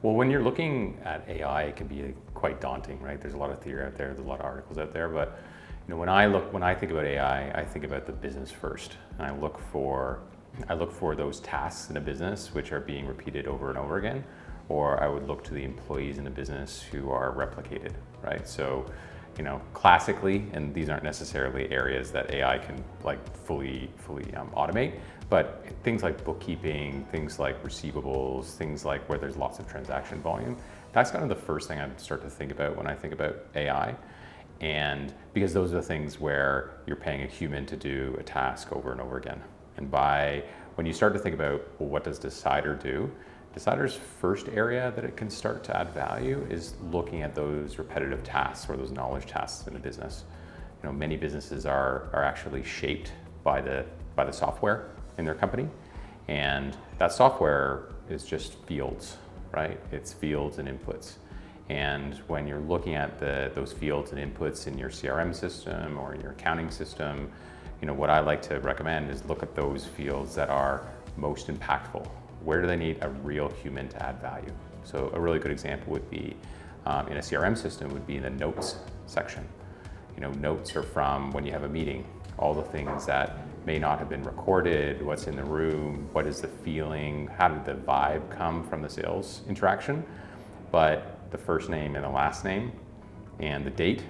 Well, when you're looking at AI, it can be quite daunting, right? There's a lot of theory out there, there's a lot of articles out there, but when I think about AI, I think about the business first, and I look for those tasks in a business which are being repeated over and over again, or I would look to the employees in the business who are replicated, right? So, classically, and these aren't necessarily areas that AI can fully automate, but things like bookkeeping, things like receivables, things like where there's lots of transaction volume, that's kind of the first thing I'd start to think about when I think about AI. And because those are the things where you're paying a human to do a task over and over again. And when you start to think about, well, what does Decidr do? Decidr's first area that it can start to add value is looking at those repetitive tasks or those knowledge tasks in a business. Many businesses are actually shaped by the software in their company, and that software is just fields, right? It's fields and inputs. And when you're looking at those fields and inputs in your CRM system or in your accounting system, what I like to recommend is look at those fields that are most impactful. Where do they need a real human to add value? So a really good example would be in a CRM system would be in the notes section. Notes are from when you have a meeting, all the things that may not have been recorded, what's in the room, what is the feeling, how did the vibe come from the sales interaction. But the first name and the last name and the date,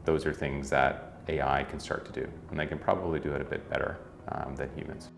those are things that AI can start to do, and they can probably do it a bit better than humans.